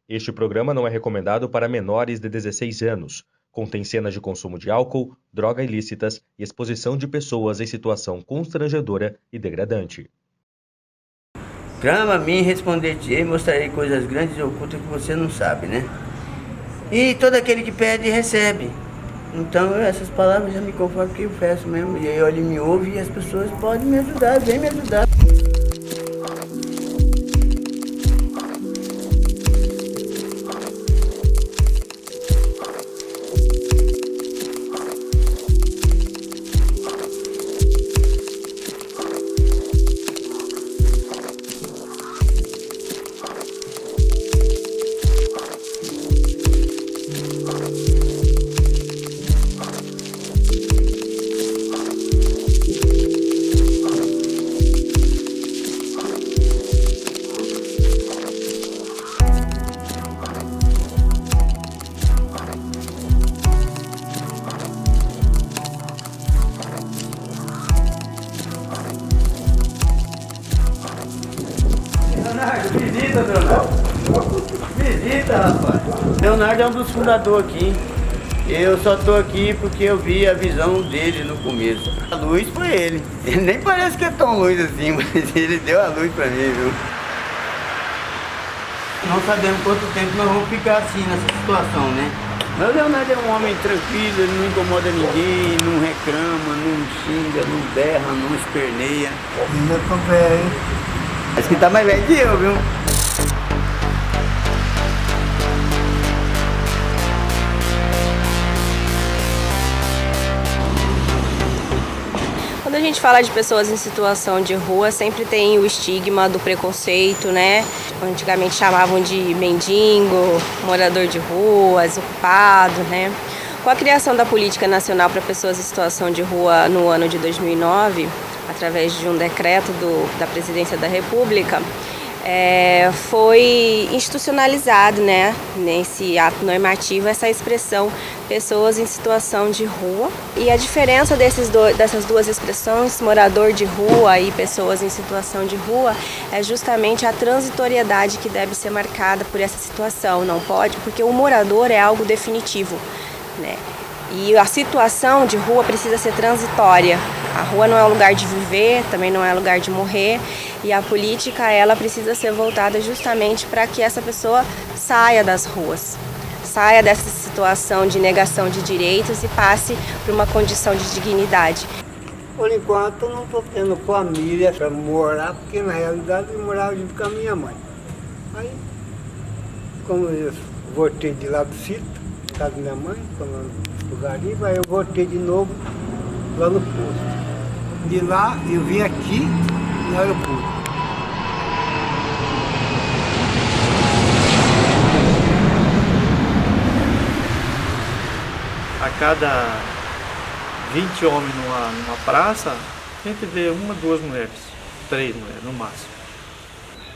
Este programa não é recomendado para menores de 16 anos. Contém cenas de consumo de álcool, drogas ilícitas e exposição de pessoas em situação constrangedora e degradante. Clama a mim, responder-te e mostrarei coisas grandes e ocultas que você não sabe, né? E todo aquele que pede, recebe. Então essas palavras já me conformam que eu peço mesmo. E aí ele me ouve e as pessoas podem me ajudar, vem me ajudar. Leonardo, visita, Leonardo. Visita, rapaz. Leonardo é um dos fundadores aqui. Eu só tô aqui porque eu vi a visão dele no começo. A luz foi ele. Ele nem parece que é tão luz assim, mas ele deu a luz pra mim, viu? Não sabemos quanto tempo nós vamos ficar assim nessa situação, né? Mas o Leonardo é um homem tranquilo, ele não incomoda ninguém, não reclama, não xinga, não berra, não esperneia. Ainda tô velho. Acho que tá mais velho que eu, viu? Quando a gente fala de pessoas em situação de rua, sempre tem o estigma do preconceito, né? Antigamente chamavam de mendigo, morador de rua, desocupado, né? Com a criação da Política Nacional para Pessoas em Situação de Rua no ano de 2009, através de um decreto da Presidência da República, foi institucionalizado, né, nesse ato normativo, essa expressão pessoas em situação de rua. E a diferença dessas duas expressões, morador de rua e pessoas em situação de rua, é justamente a transitoriedade que deve ser marcada por essa situação. Não pode, porque o morador é algo definitivo, né? E a situação de rua precisa ser transitória. A rua não é um lugar de viver, também não é lugar de morrer. E a política, ela precisa ser voltada justamente para que essa pessoa saia das ruas, saia dessa situação de negação de direitos e passe para uma condição de dignidade. Por enquanto eu não estou tendo família para morar, porque na realidade eu morava junto com a minha mãe. Aí, como eu voltei de lá do sítio, casa da minha mãe, no garimpo, aí eu voltei de novo lá no posto. De lá eu vim aqui no aeroporto. A cada 20 homens numa praça, a gente vê uma, duas mulheres, 3 mulheres no máximo,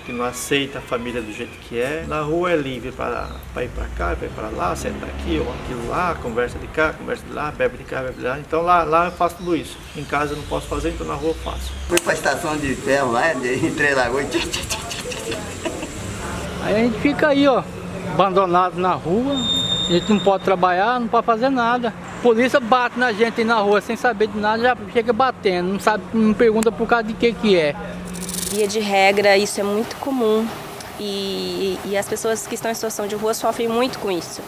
que não aceita a família do jeito que é. Na rua é livre para ir para cá, para ir para lá, senta aqui ou aquilo lá, conversa de cá, conversa de lá, bebe de cá, bebe de lá. Então lá eu faço tudo isso. Em casa eu não posso fazer, então na rua eu faço. Fui para a estação de ferro lá, em Três Lagoas. Aí a gente fica aí, ó, abandonado na rua, a gente não pode trabalhar, não pode fazer nada. A polícia bate na gente aí na rua sem saber de nada, já chega batendo, não sabe, não pergunta por causa de que é. Via de regra, isso é muito comum e as pessoas que estão em situação de rua sofrem muito com isso.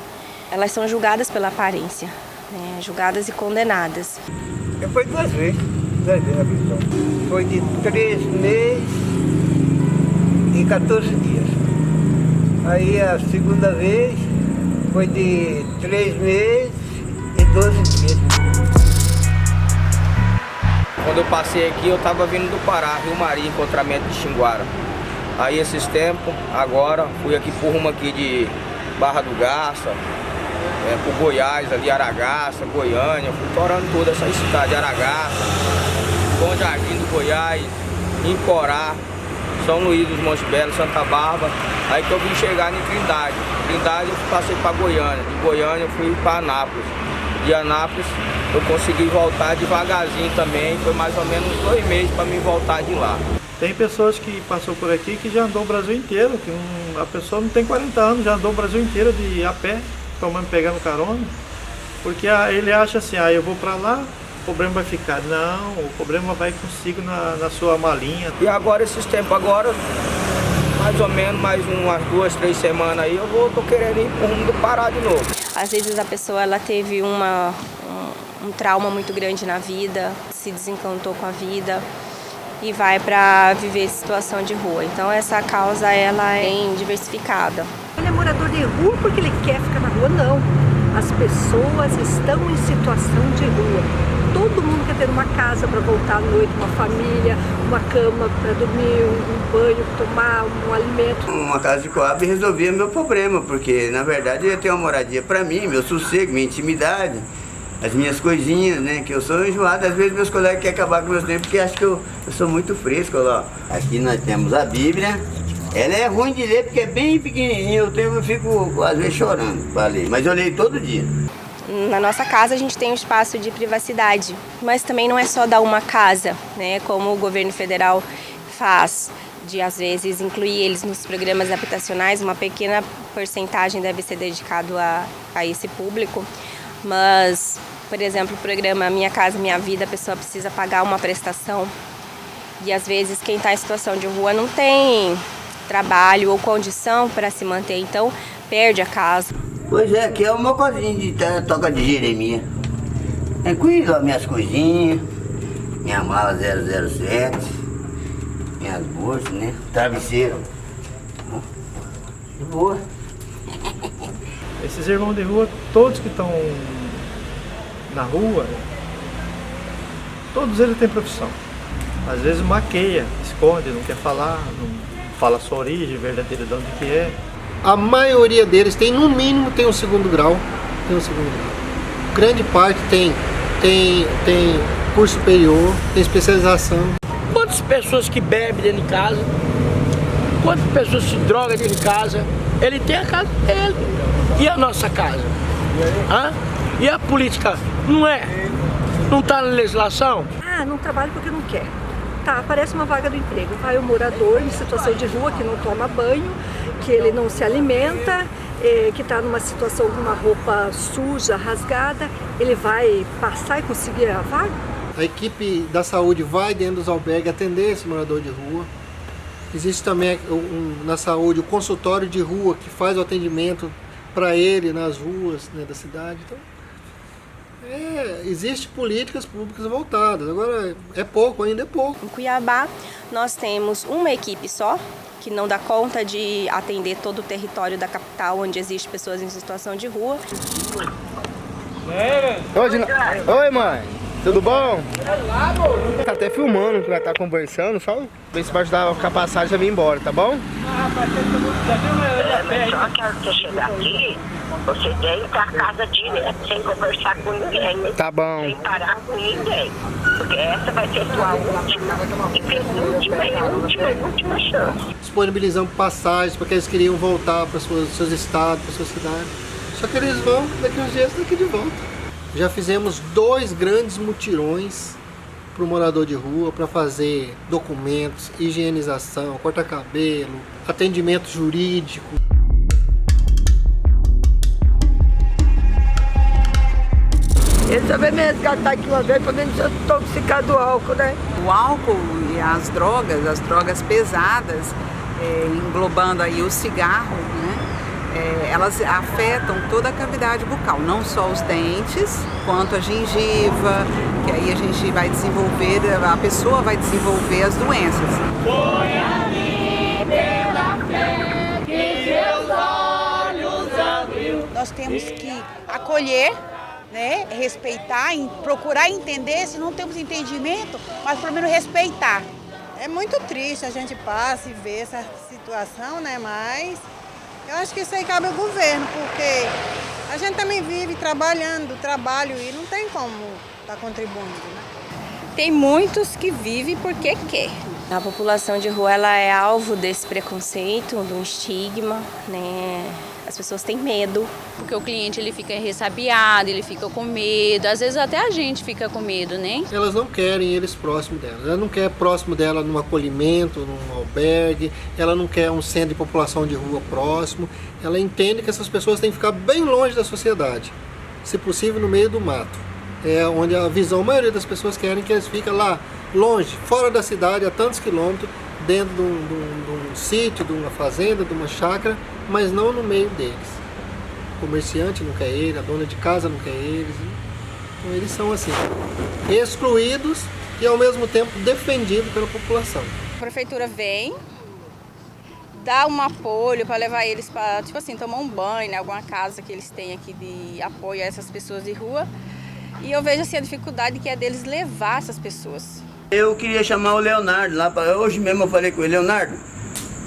Elas são julgadas pela aparência, né? Julgadas e condenadas. Eu fui 2 vezes a prisão. Foi de 3 meses e 14 dias. Aí a segunda vez foi de 3 meses e 12 dias. Quando eu passei aqui, eu estava vindo do Pará, Rio Maria, encontramento de Xinguara. Aí esses tempos, agora, fui aqui por rumo aqui de Barra do Garça, por Goiás, ali Aragaça, Goiânia, fui torando toda essa cidade, Aragaça, Bom Jardim do Goiás, Imporá, São Luís dos Montes Belos, Santa Bárbara. Aí que eu vim chegar em Trindade. Trindade eu passei para Goiânia, de Goiânia eu fui para Anápolis. De Anápolis eu consegui voltar devagarzinho também, foi mais ou menos 2 meses para me voltar de lá. Tem pessoas que passou por aqui que já andou o Brasil inteiro, que a pessoa não tem 40 anos, já andou o Brasil inteiro a pé, pegando carona, porque ele acha assim, eu vou para lá, o problema vai ficar. Não, o problema vai consigo na sua malinha. E agora, esses tempos agora, mais ou menos, mais umas 2, 3 semanas aí, tô querendo ir pro rumo do Pará de novo. Às vezes a pessoa ela teve um trauma muito grande na vida, se desencantou com a vida e vai para viver situação de rua. Então essa causa ela é bem diversificada. Ele é morador de rua porque ele quer ficar na rua? Não. As pessoas estão em situação de rua. Todo mundo quer ter uma casa para voltar à noite, uma família, uma cama para dormir, um banho, tomar um alimento. Uma casa de Coab resolvia meu problema, porque na verdade eu ia ter uma moradia para mim, meu sossego, minha intimidade, as minhas coisinhas, né? Que eu sou enjoado, às vezes meus colegas querem acabar com meus tempos porque acham que eu sou muito fresco. Ó. Aqui nós temos a Bíblia. Ela é ruim de ler porque é bem pequenininha, eu fico às vezes chorando para ler, mas eu leio todo dia. Na nossa casa a gente tem um espaço de privacidade, mas também não é só dar uma casa, né, como o governo federal faz, de às vezes incluir eles nos programas habitacionais, uma pequena porcentagem deve ser dedicado a esse público, mas, por exemplo, o programa Minha Casa Minha Vida, a pessoa precisa pagar uma prestação e às vezes quem está em situação de rua não tem trabalho ou condição para se manter, então perde a casa. Pois é, aqui é o meu cozinho de Toca de Jeremias. Cuido das minhas coisinhas, minha mala 007, minhas bolsas, né? Travesseiro. De boa. Esses irmãos de rua, todos que estão na rua, todos eles têm profissão. Às vezes maqueia, esconde, não quer falar, não fala a sua origem verdadeira de onde que é. A maioria deles tem, no mínimo, tem um segundo grau. Grande parte tem curso superior, tem especialização. Quantas pessoas que bebem dentro de casa? Quantas pessoas se drogam dentro de casa? Ele tem a casa dele. E a nossa casa? Hã? E a política? Não é? Não está na legislação? Não trabalha porque não quer. Tá, aparece uma vaga do emprego. Vai o morador em situação de rua que não toma banho, que ele não se alimenta, que está numa situação com uma roupa suja, rasgada, ele vai passar e conseguir a vaga? A equipe da saúde vai dentro dos albergues atender esse morador de rua. Existe também na saúde o consultório de rua que faz o atendimento para ele nas ruas, né, da cidade. Então, existe políticas públicas voltadas, agora ainda é pouco. Em Cuiabá nós temos uma equipe só, que não dá conta de atender todo o território da capital onde existem pessoas em situação de rua. Oi, mãe, tudo bom? Tá até filmando que vai estar conversando, só ver se vai ajudar a passagem a vir embora, tá bom? Só que ao você chegar aqui, você tem pra casa direto, sem conversar com ninguém. Tá bom. Sem parar com ninguém. Porque essa vai ser sua última e última chance. Disponibilizamos passagens para que eles queriam voltar para seus estados, para suas cidades. Só que eles vão, daqui uns dias, daqui de volta. Já fizemos 2 grandes mutirões para o morador de rua para fazer documentos, higienização, cortar cabelo, atendimento jurídico. Ele só veio me resgatar aqui uma vez para ver se eu estou intoxicado do álcool, né? O álcool e as drogas pesadas, englobando aí o cigarro, né? Elas afetam toda a cavidade bucal, não só os dentes, quanto a gengiva, que aí a gente vai desenvolver, a pessoa vai desenvolver as doenças. Foi a mim pela fé que seus olhos abriu. Nós temos que acolher, né, respeitar, procurar entender, se não temos entendimento, mas pelo menos respeitar. É muito triste a gente passar e ver essa situação, né, mas eu acho que isso aí cabe ao governo, porque a gente também vive trabalhando do trabalho e não tem como estar contribuindo, né? Tem muitos que vivem porque quer. A população de rua ela é alvo desse preconceito, do estigma, né? As pessoas têm medo. Porque o cliente ele fica ressabiado, ele fica com medo, às vezes até a gente fica com medo, né? Elas não querem eles próximo dela. Ela não quer próximo dela num acolhimento, num albergue, ela não quer um centro de população de rua próximo. Ela entende que essas pessoas têm que ficar bem longe da sociedade, se possível no meio do mato. É onde a maioria das pessoas querem que eles fiquem lá, longe, fora da cidade, a tantos quilômetros, dentro de um sítio, de uma fazenda, de uma chácara, mas não no meio deles. O comerciante não quer ele, a dona de casa não quer eles. Então eles são assim, excluídos e ao mesmo tempo defendidos pela população. A prefeitura vem, dá um apoio para levar eles para, tipo assim, tomar um banho em alguma casa que eles têm aqui de apoio a essas pessoas de rua. E eu vejo assim a dificuldade que é deles levar essas pessoas. Eu queria chamar o Leonardo lá, hoje mesmo eu falei com ele, Leonardo,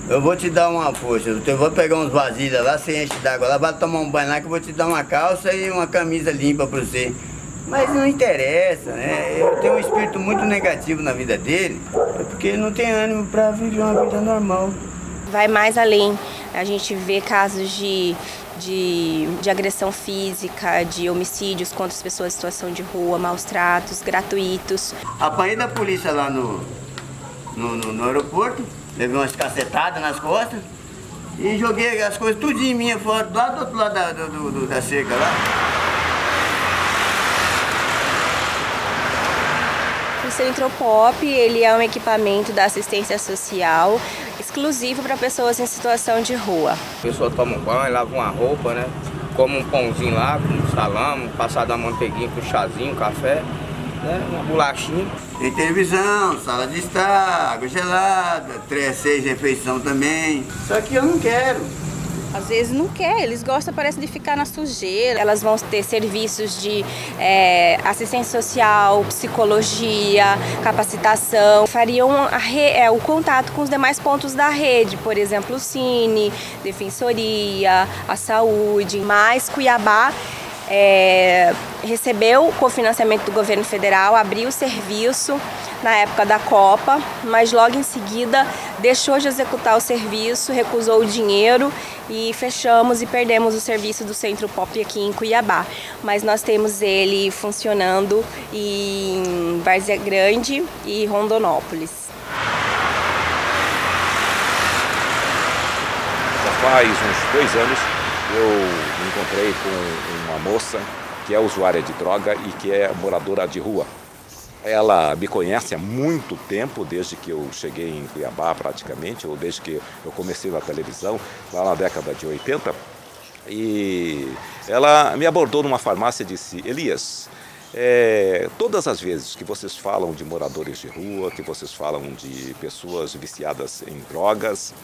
eu vou te dar uma força, eu vou pegar uns vasilhas lá, você enche d'água lá, vai tomar um banho lá que eu vou te dar uma calça e uma camisa limpa para você. Mas não interessa, né? Eu tenho um espírito muito negativo na vida dele, porque ele não tem ânimo para viver uma vida normal. Vai mais além, a gente vê casos de agressão física, de homicídios contra as pessoas em situação de rua, maus tratos gratuitos. Apanhei da polícia lá no aeroporto, levei umas cacetadas nas costas e joguei as coisas tudinho minha fora, lá do outro lado da cerca lá. O Centropop, ele é um equipamento da assistência social exclusivo para pessoas em situação de rua. A pessoa toma um banho, lava uma roupa, né? Come um pãozinho lá, com um salame, passar da manteiguinha com um chazinho, um café, né? Uma bolachinha. Tem televisão, sala de estar, água gelada, 6 refeições também. Só que eu não quero. Às vezes não quer, eles gostam, parece, de ficar na sujeira. Elas vão ter serviços de assistência social, psicologia, capacitação. Fariam o contato com os demais pontos da rede, por exemplo, o Cine, Defensoria, a Saúde. Mas Cuiabá recebeu o cofinanciamento do governo federal, abriu o serviço na época da Copa, mas logo em seguida deixou de executar o serviço, recusou o dinheiro e fechamos e perdemos o serviço do Centropop aqui em Cuiabá. Mas nós temos ele funcionando em Várzea Grande e Rondonópolis. Já faz uns 2 anos eu me encontrei com uma moça que é usuária de droga e que é moradora de rua. Ela me conhece há muito tempo, desde que eu cheguei em Cuiabá praticamente, ou desde que eu comecei na televisão, lá na década de 80. E ela me abordou numa farmácia e disse: Elias, todas as vezes que vocês falam de moradores de rua, que vocês falam de pessoas viciadas em drogas,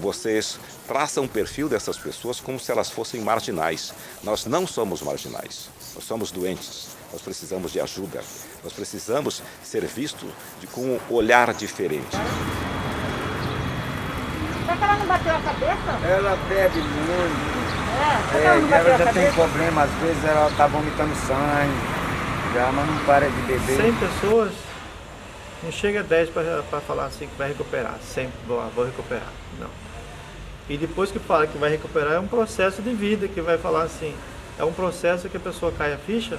vocês traçam um perfil dessas pessoas como se elas fossem marginais. Nós não somos marginais, nós somos doentes, nós precisamos de ajuda, nós precisamos ser vistos com um olhar diferente. Será que ela não bateu a cabeça? Ela bebe muito. Ela já tem problema, às vezes ela está vomitando sangue, mas não para de beber. 100 pessoas, não chega a 10 para falar assim que vai recuperar, sempre vou recuperar, não. E depois que fala que vai recuperar, é um processo de vida que vai falar assim, é um processo que a pessoa cai a ficha,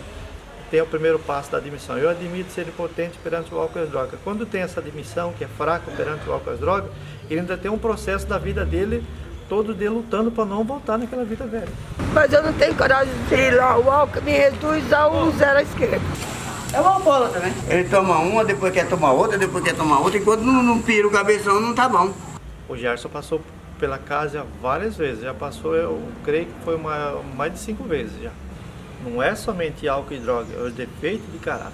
tem o primeiro passo da admissão. Eu admito ser impotente perante o álcool e as drogas. Quando tem essa admissão, que é fraco perante o álcool e as drogas, ele ainda tem um processo da vida dele, todo dia lutando para não voltar naquela vida velha. Mas eu não tenho coragem de ir lá, o álcool me reduz ao 0 à esquerda. É uma bola também. Ele toma uma, depois quer tomar outra, enquanto não pira o cabeção, não tá bom. O Gerson passou pela casa várias vezes, já passou, eu creio que foi mais de 5 vezes já. Não é somente álcool e droga, é o defeito de caráter.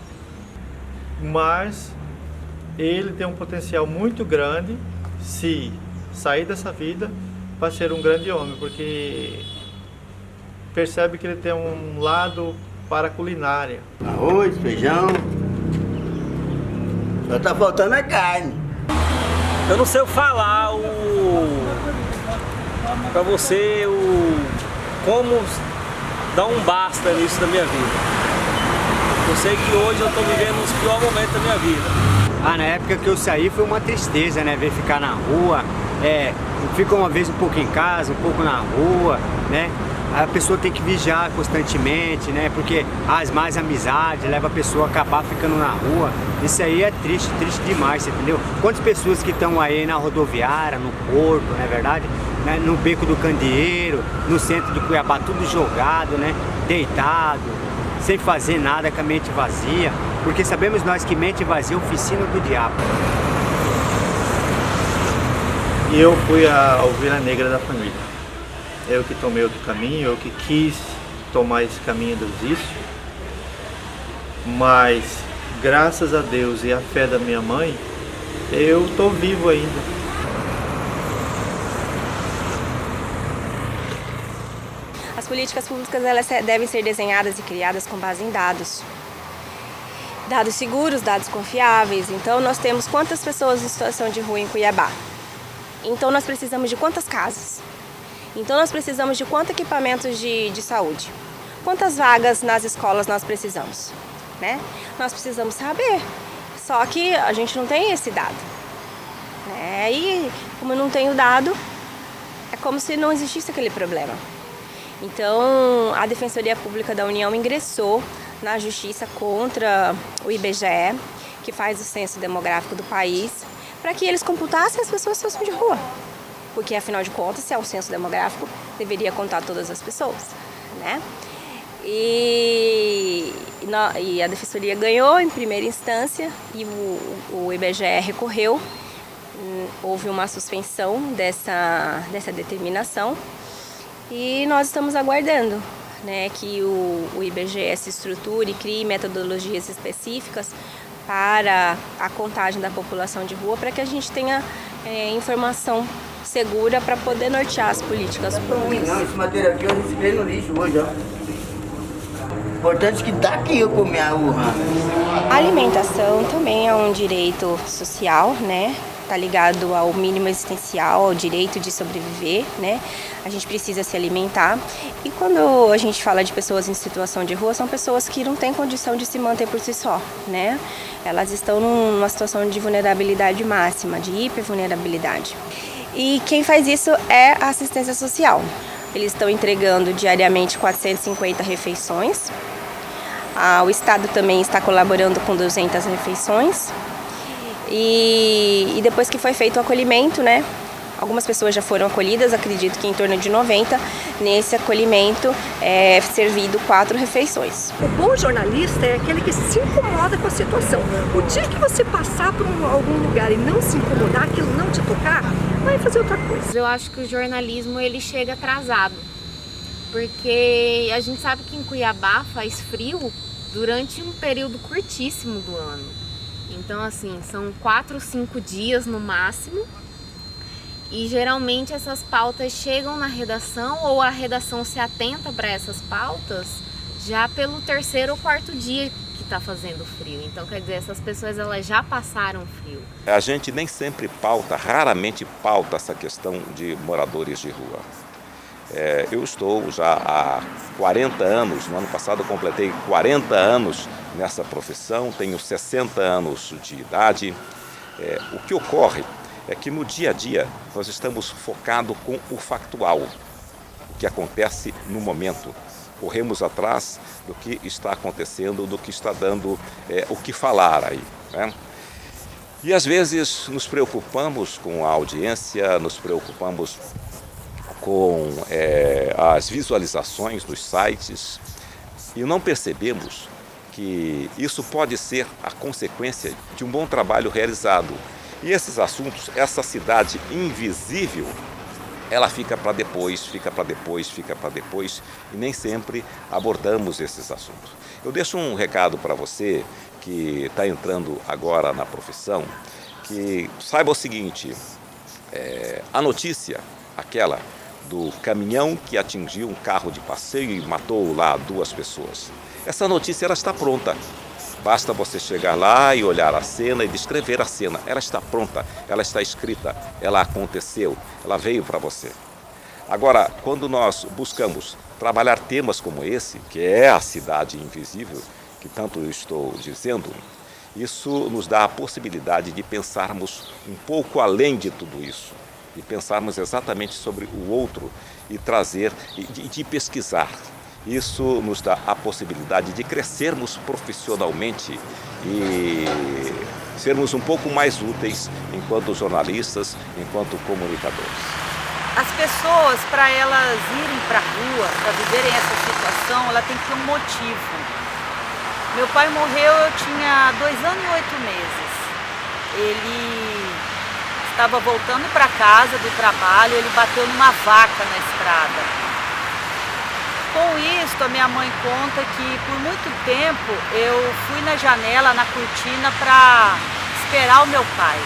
Mas ele tem um potencial muito grande, se sair dessa vida, para ser um grande homem, porque percebe que ele tem um lado para a culinária. Arroz, feijão, só tá faltando a carne. Eu não sei falar para você como dar um basta nisso da minha vida. Eu sei que hoje eu estou vivendo os piores momentos da minha vida. Na época que eu saí foi uma tristeza, né? Ver ficar na rua, fica uma vez um pouco em casa, um pouco na rua, né? A pessoa tem que vigiar constantemente, né? Porque as más amizades levam a pessoa a acabar ficando na rua. Isso aí é triste, triste demais, entendeu? Quantas pessoas que estão aí na rodoviária, no porto, não é verdade? Né? No Beco do Candeeiro, no centro de Cuiabá, tudo jogado, né? Deitado, sem fazer nada, com a mente vazia. Porque sabemos nós que mente vazia é oficina do diabo. E eu fui a ovelha negra da família. Eu que tomei outro caminho, eu que quis tomar esse caminho dos vícios. Mas, graças a Deus e a fé da minha mãe, eu estou vivo ainda. As políticas públicas elas devem ser desenhadas e criadas com base em dados. Dados seguros, dados confiáveis. Então, nós temos quantas pessoas em situação de rua em Cuiabá? Então, nós precisamos de quantas casas? Então, nós precisamos de quantos equipamentos de saúde? Quantas vagas nas escolas nós precisamos? Né? Nós precisamos saber. Só que a gente não tem esse dado. Né? E, como eu não tenho dado, é como se não existisse aquele problema. Então, a Defensoria Pública da União ingressou na Justiça contra o IBGE, que faz o censo demográfico do país, para que eles computassem as pessoas em situação de rua. Porque, afinal de contas, se é um censo demográfico, deveria contar todas as pessoas, né? E a Defensoria ganhou em primeira instância e o IBGE recorreu. Houve uma suspensão dessa determinação e nós estamos aguardando, né, que o IBGE se estruture e crie metodologias específicas para a contagem da população de rua, para que a gente tenha informação segura para poder nortear as políticas públicas. Não, esse material aqui eu recebi no lixo hoje, ó. Importante que dá aqui eu comer a urra. A alimentação também é um direito social, né? Tá ligado ao mínimo existencial, ao direito de sobreviver, né? A gente precisa se alimentar. E quando a gente fala de pessoas em situação de rua, são pessoas que não têm condição de se manter por si só, né? Elas estão numa situação de vulnerabilidade máxima, de hipervulnerabilidade. E quem faz isso é a assistência social. Eles estão entregando diariamente 450 refeições. O Estado também está colaborando com 200 refeições. E depois que foi feito o acolhimento, né? Algumas pessoas já foram acolhidas, acredito que em torno de 90. Nesse acolhimento é servido 4 refeições. O bom jornalista é aquele que se incomoda com a situação. O dia que você passar por algum lugar e não se incomodar, aquilo não te tocar, vai fazer outra coisa. Eu acho que o jornalismo ele chega atrasado, porque a gente sabe que em Cuiabá faz frio durante um período curtíssimo do ano. Então, assim, são 4 ou 5 dias no máximo. E geralmente essas pautas chegam na redação ou a redação se atenta para essas pautas já pelo 3º ou 4º dia que está fazendo frio. Então, quer dizer, essas pessoas elas já passaram frio. A gente nem sempre pauta, raramente pauta essa questão de moradores de rua. Eu estou já há 40 anos, no ano passado eu completei 40 anos nessa profissão, tenho 60 anos de idade. O que ocorre é que no dia a dia nós estamos focados com o factual, o que acontece no momento. Corremos atrás do que está acontecendo, do que está dando o que falar aí, né? E às vezes nos preocupamos com a audiência, nos preocupamos com as visualizações dos sites e não percebemos que isso pode ser a consequência de um bom trabalho realizado. E esses assuntos, essa cidade invisível, ela fica para depois, fica para depois, fica para depois e nem sempre abordamos esses assuntos. Eu deixo um recado para você que está entrando agora na profissão, que saiba o seguinte, a notícia, aquela do caminhão que atingiu um carro de passeio e matou lá 2 pessoas, essa notícia ela está pronta. Basta você chegar lá e olhar a cena e descrever a cena. Ela está pronta, ela está escrita, ela aconteceu, ela veio para você. Agora, quando nós buscamos trabalhar temas como esse, que é a cidade invisível, que tanto eu estou dizendo, isso nos dá a possibilidade de pensarmos um pouco além de tudo isso. e pensarmos exatamente sobre o outro e trazer e de pesquisar. Isso nos dá a possibilidade de crescermos profissionalmente e sermos um pouco mais úteis enquanto jornalistas, enquanto comunicadores. As pessoas, para elas irem para a rua, para viverem essa situação, ela tem que ter um motivo. Meu pai morreu, eu tinha 2 anos e 8 meses. Ele estava voltando para casa do trabalho, ele bateu numa vaca na estrada. Com isso, a minha mãe conta que por muito tempo eu fui na janela, na cortina, para esperar o meu pai.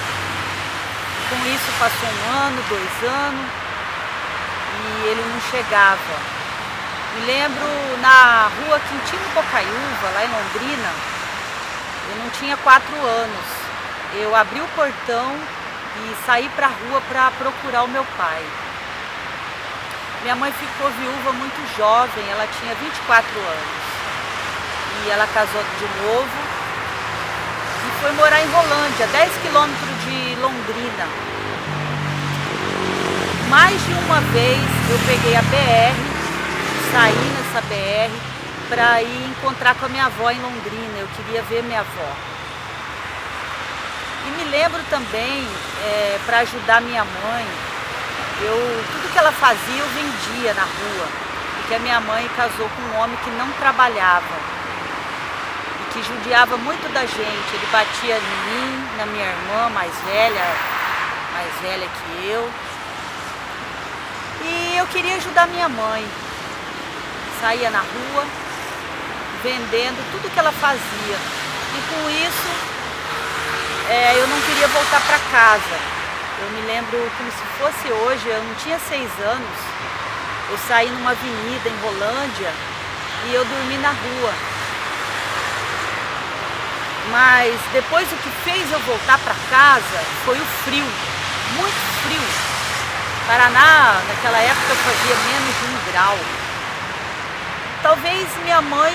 Com isso passou 1 ano, 2 anos e ele não chegava. Me lembro na rua Quintino Bocaiúva, lá em Londrina, eu não tinha 4 anos. Eu abri o portão e saí para a rua para procurar o meu pai. Minha mãe ficou viúva muito jovem, ela tinha 24 anos. E ela casou de novo e foi morar em Rolândia, 10 quilômetros de Londrina. Mais de uma vez eu peguei a BR, saí nessa BR para ir encontrar com a minha avó em Londrina, eu queria ver minha avó. E me lembro também, para ajudar minha mãe, tudo que ela fazia eu vendia na rua, porque a minha mãe casou com um homem que não trabalhava e que judiava muito da gente. Ele batia em mim, na minha irmã mais velha que eu. E eu queria ajudar minha mãe. Saía na rua, vendendo tudo que ela fazia. E com isso, eu não queria voltar para casa. Eu me lembro como se fosse hoje, eu não tinha 6 anos. Eu saí numa avenida em Rolândia e eu dormi na rua. Mas depois o que fez eu voltar para casa foi o frio, muito frio. Paraná, naquela época, fazia menos de 1 grau. Talvez minha mãe,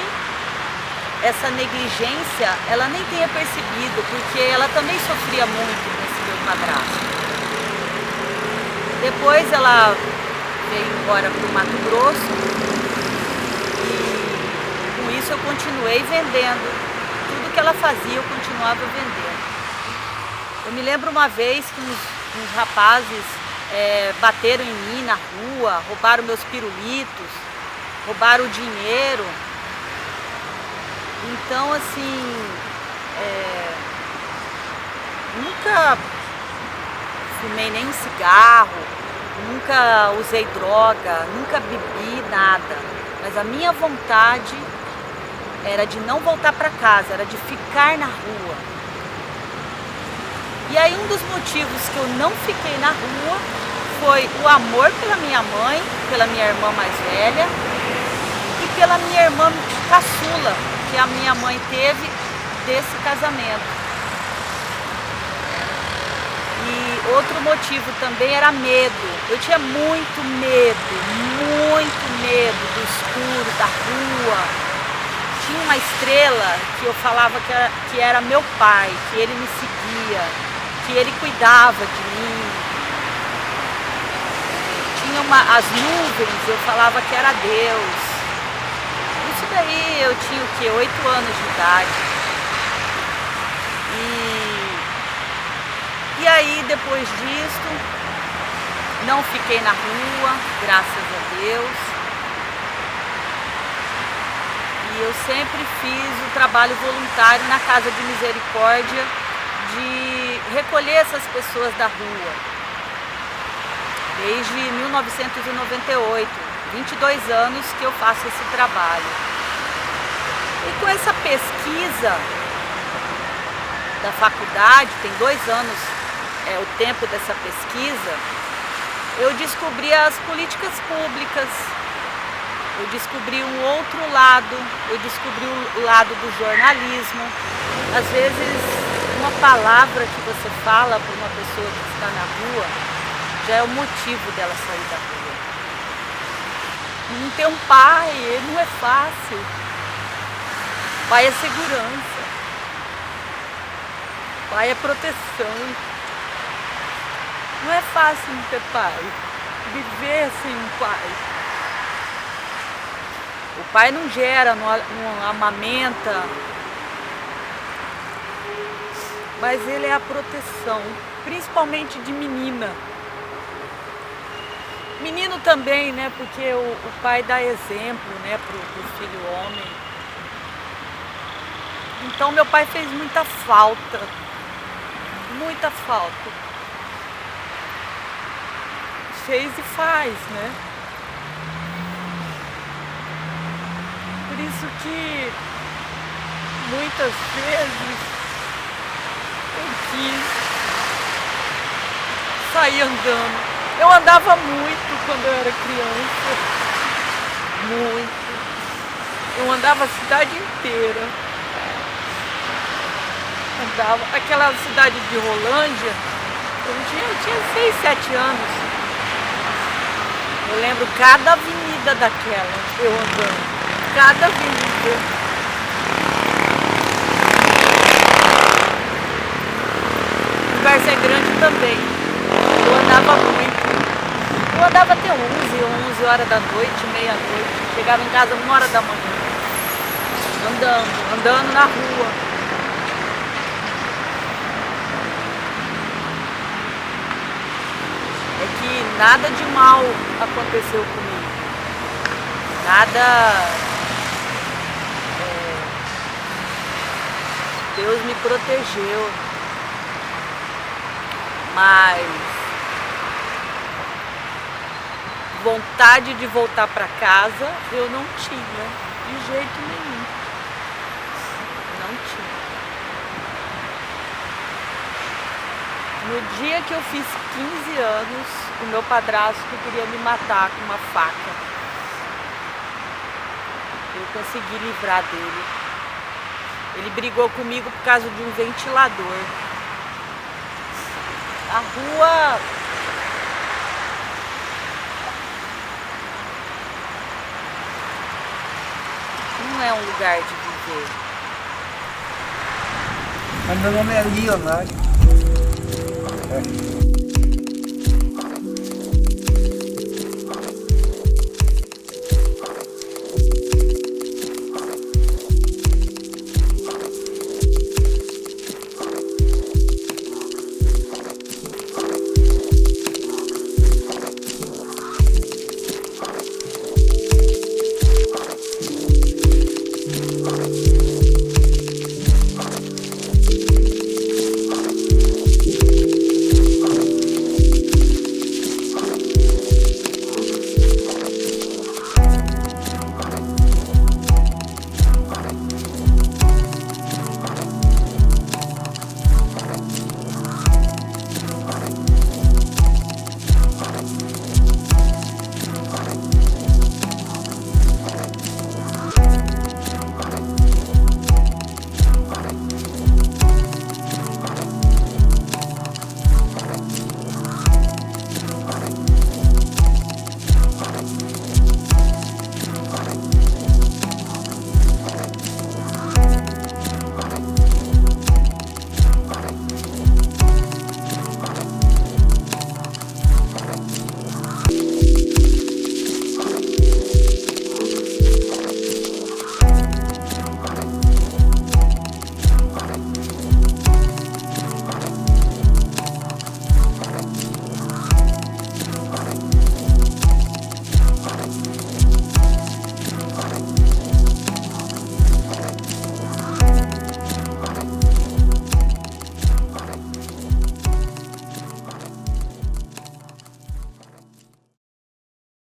essa negligência, ela nem tenha percebido, porque ela também sofria muito nesse meu padrasto. Depois ela veio embora para o Mato Grosso e com isso eu continuei vendendo. Tudo que ela fazia eu continuava vendendo. Eu me lembro uma vez que uns rapazes bateram em mim na rua, roubaram meus pirulitos, roubaram o dinheiro. Então assim, nunca fumei nem cigarro, nunca usei droga, nunca bebi nada. Mas a minha vontade era de não voltar para casa, era de ficar na rua. E aí um dos motivos que eu não fiquei na rua foi o amor pela minha mãe, pela minha irmã mais velha e pela minha irmã caçula, que a minha mãe teve desse casamento. E outro motivo também era medo. Eu tinha muito medo do escuro, da rua. Tinha uma estrela que eu falava que era meu pai, que ele me seguia, que ele cuidava de mim. Tinha as nuvens, eu falava que era Deus. Isso daí eu tinha o quê? 8 anos de idade. E aí, depois disso, não fiquei na rua, graças a Deus. E eu sempre fiz o trabalho voluntário na Casa de Misericórdia de recolher essas pessoas da rua. Desde 1998, 22 anos que eu faço esse trabalho. E com essa pesquisa da faculdade, tem 2 anos o tempo dessa pesquisa, eu descobri as políticas públicas, eu descobri um outro lado, eu descobri o lado do jornalismo. Às vezes, uma palavra que você fala para uma pessoa que está na rua já é o motivo dela sair da rua. Não ter um pai não é fácil. Pai é segurança. Pai é proteção. Não é fácil não ter pai, viver sem um pai. O pai não gera, não amamenta, mas ele é a proteção, principalmente de menina. Menino também, né? Porque o pai dá exemplo, né, pro filho homem. Então meu pai fez muita falta. Muita falta. Fez e faz, né? Por isso que muitas vezes eu quis sair andando. Eu andava muito quando eu era criança. Muito. Eu andava a cidade inteira. Andava. Aquela cidade de Rolândia, eu tinha 6, 7 anos. Eu lembro cada avenida daquela, eu andando. Cada avenida. O Várzea Grande também. Eu andava muito. Eu andava até 11 horas da noite, meia-noite. Chegava em casa 1h da manhã. Andando na rua. É que nada de mal aconteceu comigo. Nada. Deus me protegeu. Mas vontade de voltar para casa eu não tinha, de jeito nenhum. Não tinha. No dia que eu fiz 15 anos, o meu padrasto queria me matar com uma faca. Eu consegui livrar dele. Ele brigou comigo por causa de um ventilador. A rua não é um lugar de viver. Meu nome é Leonardo. Thank